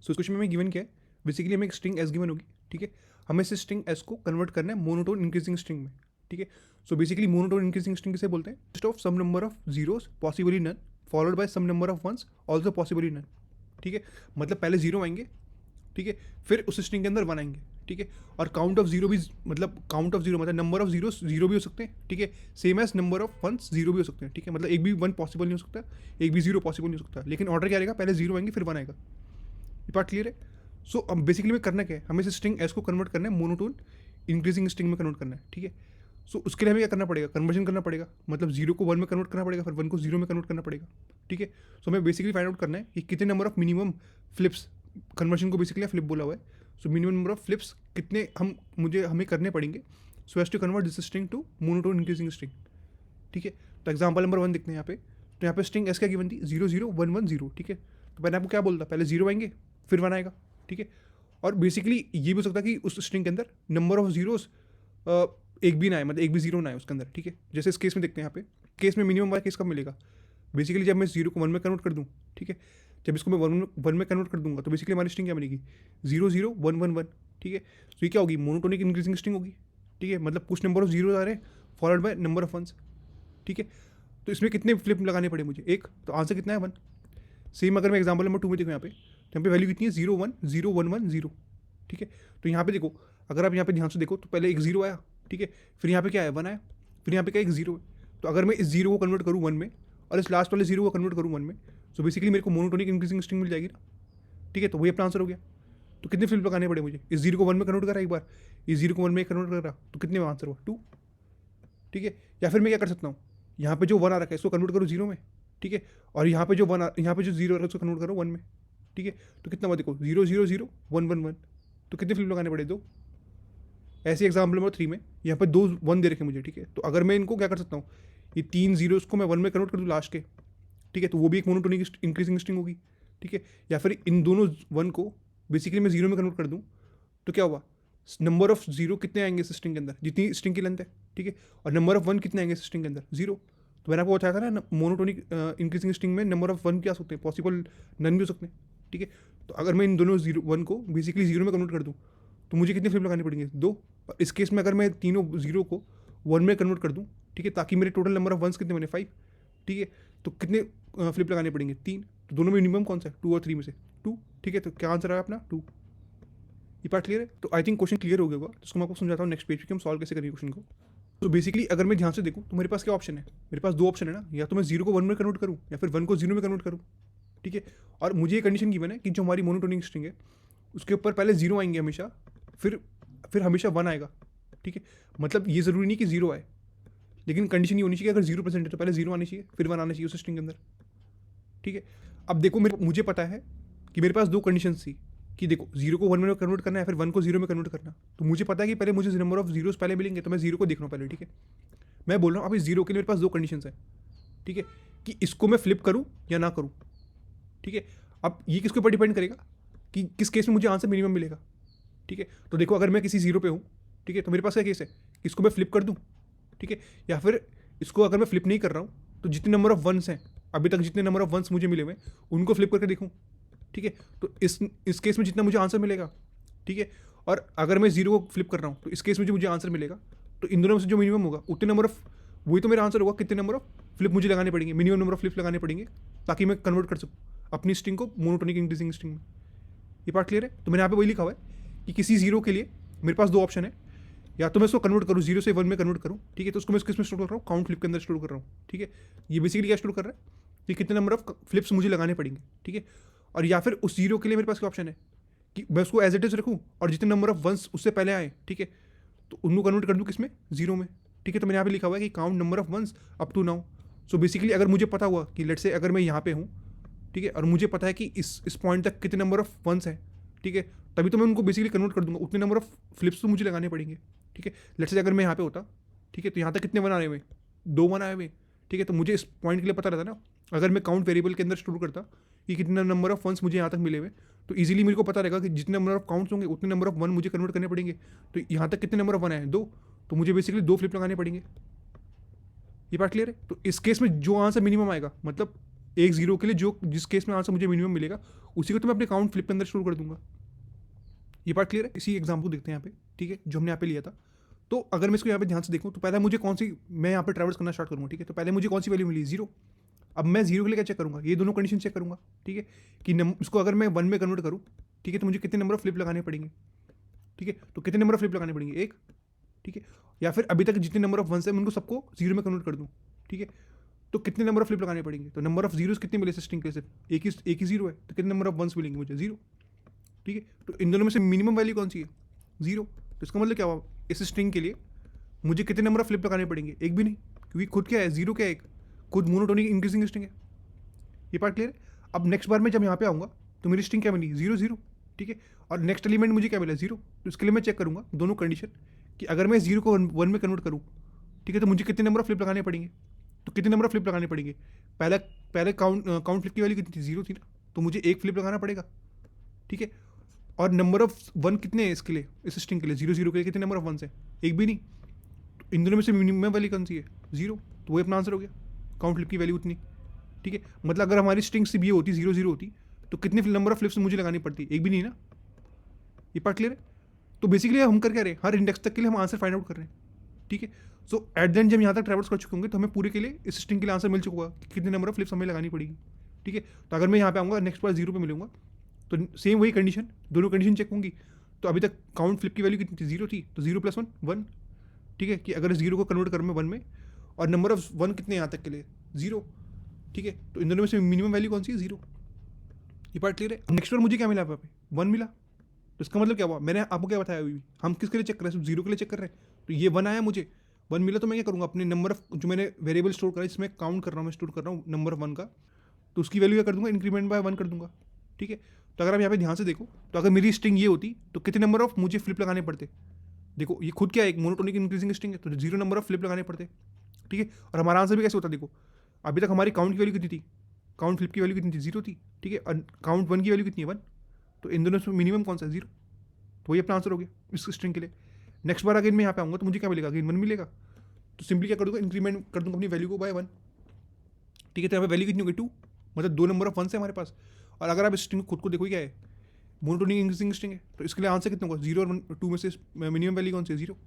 सो इस क्वेश्चन में गिवन क्या है, बेसिकली हमें एक स्ट्रिंग एस गिवन होगी, ठीक है। हमें इस स्ट्रिंग एस को कन्वर्ट करना है मोनोटोन इंक्रीजिंग स्ट्रिंग में, ठीक है। So basically monotone increasing string किसे बोलते हैं, list of some number of zeros possibly none followed by some number of ones also possibly none, ठीक है। मतलब पहले जीरो आएंगे, ठीक है, फिर उस स्ट्रिंग के अंदर वन आएंगे, ठीक है। और काउंट ऑफ जीरो भी, मतलब काउंट ऑफ जीरो मतलब नंबर ऑफ जीरो जीरो भी हो सकते हैं, ठीक है। Same as number of ones zero भी हो सकते हैं, ठीक है। मतलब एक भी वन पॉसिबल नहीं हो सकता, एक भी जीरो पॉसिबल नहीं हो सकता, लेकिन ऑर्डर क्या रहेगा, पहले जीरो आएंगे फिर वन आएगा। ये पार्ट क्लियर है। सो अब बेसिकली में करना क्या है, हमें इस स्ट्रिंग एस को कन्वर्ट करना है मोनोटोन इंक्रीजिंग स्ट्रिंग में कन्वर्ट करना है, ठीक है। सो उसके लिए हमें क्या करना पड़ेगा, कन्वर्जन करना पड़ेगा, मतलब जीरो को वन में कन्वर्ट करना पड़ेगा, फिर वन को जीरो में कन्वर्ट करना पड़ेगा, ठीक है। सो हमें बेसिकली फाइंड आउट करना है कि कितने number of minimum flips, conversion को बेसिकली फ्लिप बोला हुआ है, so minimum number of flips कितने हमें करने पड़ेंगे so as to convert this string to monotone increasing string, ठीक है। तो एग्जाम्पल नंबर वन देखते हैं यहाँ पे। तो यहाँ पे स्ट्रिंग एस क्या गिवन थी, 0 0 1 1 0, ठीक है। तो मैंने आपको क्या बोलता, पहले जीरो आएंगे फिर वन आएगा, ठीक है। और बेसिकली ये भी हो सकता है कि उस स्ट्रिंग के अंदर नंबर ऑफ जीरोस एक भी ना आए, मतलब एक भी जीरो ना आए उसके अंदर, ठीक है। जैसे इस केस में देखते हैं, यहाँ पे केस में मिनिमम वाला केस कब मिलेगा, बेसिकली जब मैं जीरो को वन में कन्वर्ट कर दूँ, ठीक है। जब इसको मैं वन में कन्वर्ट कर दूंगा तो बेसिकली हमारी स्ट्रिंग क्या बनेगी, 0 0 1 1 1, ठीक है। तो ये क्या होगी, मोनोटोनिक इंक्रीजिंग स्ट्रिंग होगी, ठीक है। मतलब कुछ नंबर ऑफ जीरो आ रहे हैं followed by number of ones, ठीक है। तो इसमें कितने फ्लिप लगाने पड़े मुझे, एक, तो आंसर कितना है 1। सेम अगर मैं एग्जाम्पल नंबर 2 में देखूँ यहाँ पे, तो यहाँ पे वैल्यू कितनी है 0 1 0 1 1 0, ठीक है। तो यहाँ पे देखो, अगर आप यहाँ पे ध्यान से देखो तो पहले एक जीरो आया, ठीक है, फिर यहाँ पे क्या आया 1 आया, फिर यहाँ पे क्या एक जीरो है। तो अगर मैं इस जीरो को कन्वर्ट करूँ 1 में और इस लास्ट वाले जीरो को कन्वर्ट करूँ 1 में, तो बेसिकली मेरे को मोनोटोनिक इंक्रीजिंग स्ट्रिंग मिल जाएगी ना, ठीक है। तो वही अपना आंसर हो गया। तो कितने फ्लिप लगाने पड़े मुझे, इस जीरो को 1 में कन्वर्ट करा एक बार, इस जीरो को 1 में कन्वर्ट कर रहा, तो कितने में आंसर हुआ 2, ठीक है। या फिर मैं क्या कर सकता हूँ, यहाँ पे जो 1 आ रखा है इसको कन्वर्ट करो जीरो में, ठीक है। और यहाँ पे जो यहाँ पे जो जीरो आ रहा है उसको कन्वर्ट करो 1 में, ठीक है। तो कितना हुआ देखो, 0 0 0 1 1 1, तो कितने फ्लिप लगाने पड़े, 2। ऐसे एग्जाम्पल नंबर 3 में यहाँ पे 2 1 दे रखे मुझे, ठीक है। तो अगर मैं इनको क्या कर सकता हूँ, ये 3 जीरोस को मैं 1 में कन्वर्ट कर दूँ लास्ट के, ठीक है, तो वो भी एक मोनोटोनिक इंक्रीजिंग स्ट्रिंग होगी, ठीक है। या फिर इन दोनों 1 को बेसिकली मैं जीरो में कन्वर्ट कर दूँ, तो क्या हुआ, नंबर ऑफ जीरो कितने आएंगे इस स्ट्रिंग के अंदर, जितनी स्ट्रिंग की लेंथ है, ठीक है। और नंबर ऑफ 1 कितने आएंगे इस स्ट्रिंग के अंदर, 0। तो मैंने आपको बताया था ना, मोनोटोनिक इंक्रीजिंग स्ट्रिंग में नंबर ऑफ 1 क्या हो सकते हैं, पॉसिबल नन भी हो सकते हैं, ठीक है। तो अगर मैं इन दोनों 1 को बेसिकली जीरो में कन्वर्ट कर दूँ तो मुझे कितने फ्लिप लगाने पड़ेंगे, 2। और इस केस में अगर मैं तीनों जीरो को 1 में कन्वर्ट कर दूँ, ठीक है, ताकि मेरे टोटल नंबर ऑफ वंस कितने बने 5, ठीक है। तो कितने फ्लिप लगाने पड़ेंगे, 3। तो दोनों में मिनिमम कौन सा है, 2 और 3 में से 2, ठीक है। तो क्या आंसर आया अपना 2। ये पार्ट क्लियर है। तो आई थिंक क्वेश्चन क्लियर हो गया होगा, तो इसको मैं आपको समझाता हूँ नेक्स्ट पेज पे कि हम सॉल्व कैसे करेंगे क्वेश्चन को। तो बेसिकली अगर मैं ध्यान से देखूँ तो मेरे पास क्या ऑप्शन है, मेरे पास 2 ऑप्शन है ना, या तो मैं जीरो को 1 में कन्वर्ट करूँ या फिर 1 को 0 में कन्वर्ट करूँ, ठीक है। और मुझे ये कंडीशन गिवन है कि जो हमारी मोनोटोनिक स्ट्रिंग है उसके ऊपर पहले जीरो आएंगे हमेशा, फिर हमेशा 1 आएगा, ठीक है। मतलब ये ज़रूरी नहीं कि जीरो आए, लेकिन कंडीशन ये होनी चाहिए, अगर 0% है तो पहले जीरो आनी चाहिए फिर 1 आना चाहिए उस स्ट्रिंग के अंदर, ठीक है। अब देखो मुझे पता है कि मेरे पास 2 कंडीशन थी कि देखो जीरो को 1 में कन्वर्ट करना है, फिर 1 को 0 में कन्वर्ट करना। तो मुझे पता है कि पहले मुझे नंबर ऑफ जीरोस पहले मिलेंगे, तो मैं जीरो को देख रहा हूँ पहले, ठीक है। मैं बोल रहा हूँ अब इस जीरो के लिए मेरे पास 2 कंडीशन है, ठीक है, कि इसको मैं फ्लिप करूँ या ना करूँ, ठीक है। अब ये किसके ऊपर डिपेंड करेगा कि किस केस में मुझे आंसर मिनिमम मिलेगा, ठीक है। तो देखो अगर मैं किसी जीरो पे हूँ, ठीक है, तो मेरे पास क्या केस है, इसको मैं फ्लिप कर दूँ, ठीक है, या फिर इसको अगर मैं फ्लिप नहीं कर रहा हूँ तो जितने नंबर ऑफ वंस हैं अभी तक, जितने नंबर ऑफ वंस मुझे मिले हुए उनको फ्लिप करके देखूँ, ठीक है। तो इस केस में जितना मुझे आंसर मिलेगा, ठीक है। और अगर मैं जीरो को फ्लिप कर रहा हूँ तो इस केस में जो मुझे आंसर मिलेगा, तो इन दोनों में से जो मिनिमम होगा उतने नंबर ऑफ, वही तो मेरा आंसर होगा, कितने नंबर ऑफ फ्लिप मुझे लगाने पड़ेंगे, मिनिमम नंबर ऑफ फ्लिप लगाने पड़ेंगे ताकि मैं कन्वर्ट कर सकूँ अपनी स्ट्रिंग को मोनोटोनिक इंक्रीजिंग स्ट्रिंग में। ये पार्ट क्लियर है। तो मैंने यहाँ पे वही लिखा हुआ है कि किसी जीरो के लिए मेरे पास 2 ऑप्शन है, या तो मैं इसको कन्वर्ट करूँ 0 से 1 में कन्वर्ट करूँ, ठीक है। तो उसको मैं किस में स्टोर कर रहा हूँ, काउंट फ्लिप के अंदर स्टोर कर रहा हूँ, ठीक है। ये बेसिकली क्या स्टोर कर रहा है कि कितने नंबर ऑफ फ्लिप्स मुझे लगाने पड़ेंगे, ठीक है। और या फिर उस जीरो के लिए मेरे पास क्या ऑप्शन है कि मैं उसको एज इट इज रखूँ और जितने नंबर ऑफ वंस उससे पहले आए, ठीक है, तो उनको कन्वर्ट कर दूँ किस में, जीरो में, ठीक है। तो मैंने यहाँ पे लिखा हुआ है कि count number of ones up to now. So basically अगर मुझे पता हुआ कि लेट्स से अगर मैं यहाँ पे हूँ, ठीक है, और मुझे पता है कि इस पॉइंट तक कितने नंबर ऑफ वंस हैं, ठीक है, तभी तो मैं उनको बेसिकली कन्वर्ट कर दूंगा, उतने नंबर ऑफ फ्लिप्स तो मुझे लगाने पड़ेंगे, ठीक है। लेट्स से अगर मैं यहाँ पे होता, ठीक है, तो यहाँ तक कितने 1 आए हुए, 2 1 आए हुए, ठीक है। तो मुझे इस पॉइंट के लिए पता रहता ना, अगर मैं काउंट वेरिएबल के अंदर स्टोर करता कि कितने नंबर ऑफ वंस मुझे यहाँ तक मिले हुए, तो इजीली मेरे को पता रहेगा कि जितने नंबर ऑफ काउंट्स होंगे उतने नंबर ऑफ 1 मुझे कन्वर्ट करने पड़ेंगे। तो यहाँ तक कितने नंबर ऑफ 1 आए, 2, तो मुझे बेसिकली 2 फ्लिप लगाने पड़ेंगे। ये बात क्लियर है। तो इस केस में जो आंसर मिनिमम आएगा, मतलब एक जीरो के लिए जो जिस केस में आंसर मुझे मिनिमम मिलेगा उसी को तो मैं अपने काउंट फ्लिप के अंदर स्टोर कर दूंगा। ये पार्ट क्लियर है? इसी एग्जाम्पल देखते हैं यहाँ पे, ठीक है, जो हमने यहाँ पे लिया था। तो अगर मैं इसको यहाँ पे ध्यान से देखूँ तो पहले मुझे कौन सी, मैं यहाँ पे ट्रैवल्स करना स्टार्ट करूँगा, ठीक है, तो पहले मुझे कौन सी वैल्यू मिली, जीरो। अब मैं जीरो के लिए क्या चेक करूँगा, ये दोनों कंडीशन चेक करूँगा, ठीक है, कि इसको अगर मैं वन में कन्वर्ट करूँ, ठीक है, तो मुझे कितने नंबर ऑफ फ्लिप लगाने पड़ेंगे, ठीक है, तो कितने नंबर ऑफ फ्लिप लगाने पड़ेंगे, एक, ठीक है, या फिर अभी तक जितने नंबर ऑफ वंस है मैं उनको सबको जीरो में कन्वर्ट कर दूँ, ठीक है, तो कितने नंबर ऑफ फ्लिप लगाने पड़ेंगे, तो नंबर ऑफ जीरोस कितने मिले स्ट्रिंग के, सिर्फ एक ही जीरो है, तो कितने नंबर ऑफ वंस मिलेंगे मुझे, जीरो, ठीक है, तो इन दोनों में से मिनिमम वैल्यू कौन सी है, जीरो। तो इसका मतलब क्या हुआ, इस स्ट्रिंग के लिए मुझे कितने नंबर ऑफ फ्लिप लगाने पड़ेंगे, एक भी नहीं, क्योंकि खुद क्या है, जीरो क्या है, एक खुद मोनोटोनिक इंक्रीजिंग स्ट्रिंग है। ये पार्ट क्लियर है? अब नेक्स्ट बार मैं जब यहाँ पे आऊँगा तो मेरी स्ट्रिंग क्या बनी, जीरो जीरो, ठीक है, और नेक्स्ट एलिमेंट मुझे क्या मिला, जीरो। तो इसके लिए मैं चेक करूँगा दोनों कंडीशन कि अगर मैं जीरो को वन में कन्वर्ट करूँ, ठीक है, तो मुझे कितने नंबर ऑफ फ्लिप लगाने पड़ेंगे, तो कितने नंबर ऑफ फ्लिप लगाने पड़ेंगे, पहले काउंट फ्लिप की वैल्यू कितनी थी, जीरो थी ना, तो मुझे एक फ्लिप लगाना पड़ेगा, ठीक है, और नंबर ऑफ वन कितने हैं इसके लिए, इस स्ट्रिंग के लिए, जीरो जीरो के लिए कितने नंबर ऑफ वंस है, एक भी नहीं, तो इन दोनों में से मिनिमम वैल्यू कौन सी है, जीरो, तो वही अपना आंसर हो गया, काउंट फ्लिप की वैल्यू उतनी, ठीक है, मतलब अगर हमारी स्ट्रिंग सिर्फ ये होती, जीरो जीरो होती, तो कितने नंबर ऑफ फ्लिप्स मुझे लगानी पड़ती, एक भी नहीं ना। ये पार्ट क्लियर है? तो बेसिकली हम कर क्या रहे हैं, हर इंडेक्स तक के लिए हम आंसर फाइंड आउट कर रहे हैं, ठीक है। सो एट द एंड जब यहाँ तक ट्रैवल्स कर चुके होंगे तो हमें पूरे के लिए इस स्ट्रिंग के लिए आंसर मिल चुका होगा कि कितने नंबर ऑफ फ्लिप्स हमें लगानी पड़ेगी, ठीक है। तो अगर मैं यहाँ पे आऊँगा, नेक्स्ट बार जीरो पे मिलूंगा, तो सेम वही कंडीशन, दोनों कंडीशन चेक होंगी। तो अभी तक काउंट फ्लिप की वैल्यू कितनी थी, जीरो थी, तो जीरो प्लस वन, वन, ठीक है, कि अगर जीरो को कन्वर्ट करूँ मैं वन में, और नंबर ऑफ वन कितने यहाँ तक के लिए, जीरो, ठीक है, तो इन दोनों में से मिनिमम वैल्यू कौन सी है, जीरो। ये पार्ट क्लियर है? नेक्स्ट बार मुझे क्या मिला यहाँ पे, वन मिला, तो इसका मतलब क्या हुआ, मैंने आपको क्या बताया, अभी हम किसके लिए चेक कर रहे हैं, सिर्फ जीरो के लिए चेक कर रहे हैं, तो ये वन आया मुझे, वन मिला, तो मैं क्या करूँगा, अपने नंबर ऑफ जो मैंने वेरिएबल स्टोर करा, इसमें काउंट कर रहा हूँ, मैं स्टोर कर रहा हूँ नंबर ऑफ वन का, तो उसकी वैल्यू क्या कर दूंगा, इंक्रीमेंट बाय वन कर दूंगा, ठीक है। तो अगर आप यहाँ पे ध्यान से देखो, तो अगर मेरी स्ट्रिंग ये होती तो कितने नंबर ऑफ मुझे फ्लिप लगाने पड़ते, देखो ये खुद क्या है, एक मोनोटोनिक इंक्रीजिंग स्ट्रिंग है, तो जीरो नंबर ऑफ फ्लिप लगाने पड़ते, ठीक है। और हमारा आंसर भी कैसे होता, देखो अभी तक हमारी काउंट की वैल्यू कितनी थी, काउंट फ्लिप की वैल्यू कितनी थी, जीरो थी, ठीक है, और काउंट वन की वैल्यू कितनी है, वन, तो इन दोनों में मिनिमम कौन सा है, जीरो, तो वही अपना आंसर हो गया इस स्ट्रिंग के लिए। नेक्स्ट बार अगेन मैं यहाँ पे आऊँगा तो मुझे क्या मिलेगा, अगेन वन मिलेगा, तो सिंपली क्या कर दूँगा, इंक्रीमेंट कर दूँगा अपनी वैल्यू को बाय वन, ठीक है, तो यहाँ पे वैल्यू कितनी होगी, टू, मतलब दो नंबर ऑफ वन है हमारे पास। और अगर आप इस स्ट्रिंग खुद को देखो क्या है, मोनोटोनिक इंक्रीजिंग स्ट्रिंग है, तो इसके लिए आंसर कितना होगा, जीरो और वन, टू में से मिनिमम वैल्यू कौन सी है, जीरो,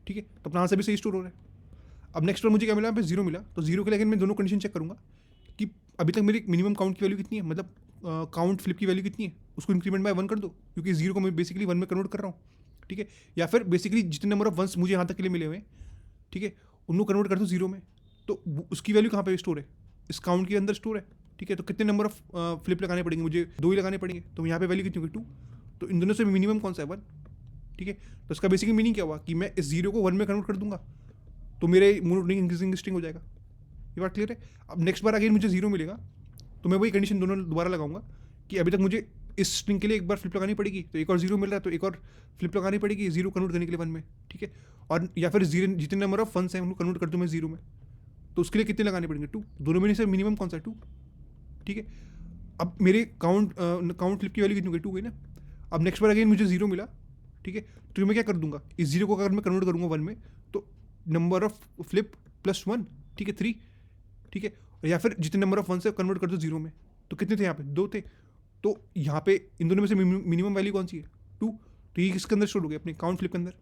ठीक है, तो अपना आंसर भी सही स्टोर हो रहा है। अब नेक्स्ट बार मुझे क्या मिला, यहाँ पे जीरो मिला, तो जीरो के लिए अगेन मैं दोनों कंडीशन चेक करूँगा कि अभी तक मेरी मिनिमम काउंट की वैल्यू कितनी है, मतलब काउंट फ्लिप की वैल्यू कितनी है, उसको इंक्रीमेंट बाय वन कर दो, क्योंकि जीरो को मैं बेसिकली वन में कन्वर्ट कर रहा हूँ, ठीक है, या फिर बेसिकली जितने नंबर ऑफ वंस मुझे यहाँ तक के लिए मिले हुए हैं, ठीक है, उनको कन्वर्ट कर दो जीरो में, तो उसकी वैल्यू कहाँ पे स्टोर है, इस काउंट के अंदर स्टोर है, ठीक है, तो कितने नंबर ऑफ फ्लिप लगाने पड़ेंगे मुझे, दो ही लगाने पड़ेंगे, तो यहाँ पे वैल्यू कितनी होगी, टू, तो इन दोनों से मिनिमम कौन सा है, वन, ठीक है। तो इसका बेसिकली मीनिंग क्या हुआ कि मैं इस जीरो को वन में कन्वर्ट कर दूंगा तो मेरे मोनोटोनिक इंक्रीजिंग स्ट्रिंग हो जाएगा। ये बात क्लियर है? अब नेक्स्ट बार अगेन मुझे जीरो मिलेगा तो मैं वही कंडीशन दोनों दोबारा लगाऊंगा कि अभी तक मुझे इस स्ट्रिंग के लिए एक बार फ्लिप लगानी पड़ेगी, तो एक और जीरो मिल रहा है तो एक और फ्लिप लगानी पड़ेगी जीरो कन्वर्ट करने के लिए वन में, ठीक है, और या फिर जीरो जितने नंबर ऑफ वंस हैं उनको कन्वर्ट कर दूँ मैं जीरो में, तो उसके लिए कितने लगाने पड़ेंगे, टू, दोनों में से मिनिमम कौन सा है, टू, ठीक है। अब मेरे काउंट फ्लिप की वैल्यू कितनी होगी, टू गई ना। अब नेक्स्ट बार अगेन मुझे जीरो मिला, ठीक है, तो मैं क्या कर दूंगा, इस जीरो को अगर मैं कन्वर्ट करूंगा वन में तो number of flip plus one, ठीक है, थ्री, ठीक है, या फिर जितने नंबर ऑफ वन से कन्वर्ट कर दो जीरो में, तो कितने थे यहाँ पे, दो थे, तो यहाँ पे इन दोनों में से मिनिमम वैल्यू कौन सी है, टू, तो ये किसके अंदर स्टोर हो गया, अपने काउंट फ्लिप के अंदर,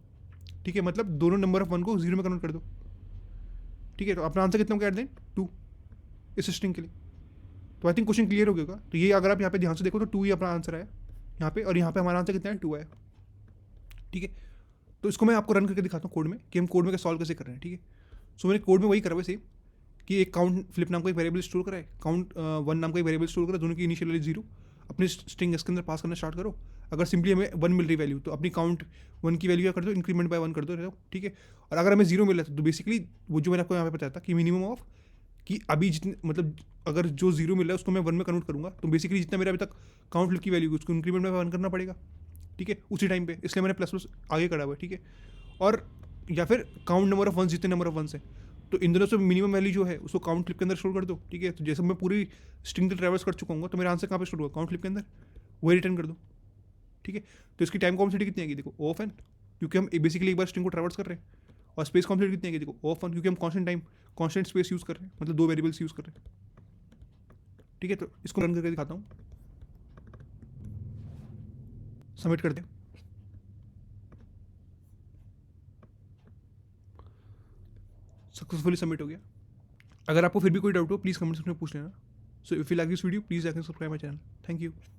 ठीक है, मतलब दोनों नंबर ऑफ वन को जीरो में कन्वर्ट कर दो, ठीक है, तो अपना आंसर कितना हो गया एट द एंड, टू, इस स्ट्रिंग के लिए। तो आई थिंक क्वेश्चन क्लियर हो गया होगा। तो ये अगर आप यहाँ पे ध्यान से देखो तो टू ही अपना आंसर आया यहाँ पे, और यहाँ पे हमारा आंसर कितना है, टू आया, ठीक है। तो इसको मैं आपको रन करके दिखाता हूँ कोड में कि हम कोड में सॉल्व कैसे कर रहे हैं, ठीक है। सो मैंने कोड में वही करा हुआ सेम कि एक काउंट फ्लिप नाम का एक वेरिएबल स्टोर करा है, काउंट वन नाम का एक वेरिएबल स्टोर करा, दोनों की इनिशियल वैल्यू जीरो, अपनी स्ट्रिंग इसके अंदर पास करना स्टार्ट करो। अगर सिंपली हमें वन मिल रही वैल्यू तो अपनी काउंट वन की वैल्यू क्या कर दो, इंक्रीमेंट बाय वन कर दो, ठीक है। और अगर हमें जीरो मिल रहा है तो बेसिकली वो जो मैंने आपको यहाँ पे बताया था कि मिनिमम ऑफ, कि अभी जितने मतलब अगर जो जीरो मिल रहा है उसको मैं वन में कन्वर्ट करूँगा तो बेसिकली जितना मेरा अभी तक काउंट फ्लिप की वैल्यू उसको इंक्रीमेंट में वन करना पड़ेगा, ठीक है, उसी टाइम पे, इसलिए मैंने प्लस प्लस आगे करा हुआ है, ठीक है। और या फिर काउंट नंबर ऑफ वंस, जितने नंबर ऑफ वंस है, तो इन दोनों से मिनिमम वैल्यू जो है उसको काउंट फ्लिप के अंदर स्टोर कर दो, ठीक है। तो जैसे मैं पूरी स्ट्रिंग से ट्रैवर्स कर चुका हूँ तो मेरा आंसर कहाँ पे स्टोर होगा, काउंट फ्लिप के अंदर, वही रिटर्न कर दो, ठीक है। तो इसकी टाइम कॉम्प्लेक्सिटी कितनी आएगी, देखो ऑफ एन, क्योंकि हम बेसिकली एक बार स्ट्रिंग को ट्रैवर्स कर रहे हैं, और स्पेस कॉम्प्लेक्सिटी कितनी आएगी, देखो ऑफ वन, क्योंकि हम constant time constant space use कर रहे हैं, मतलब दो वेरिएबल्स यूज़ कर रहे हैं, ठीक है, तो इसको रन करके दिखाता हूँ, सबमिट कर दें। सक्सेसफुली सबमिट हो गया। अगर आपको फिर भी कोई डाउट हो प्लीज़ कमेंट सेक्शन में पूछ लेना। So if you like this video please like and subscribe my channel. Thank you.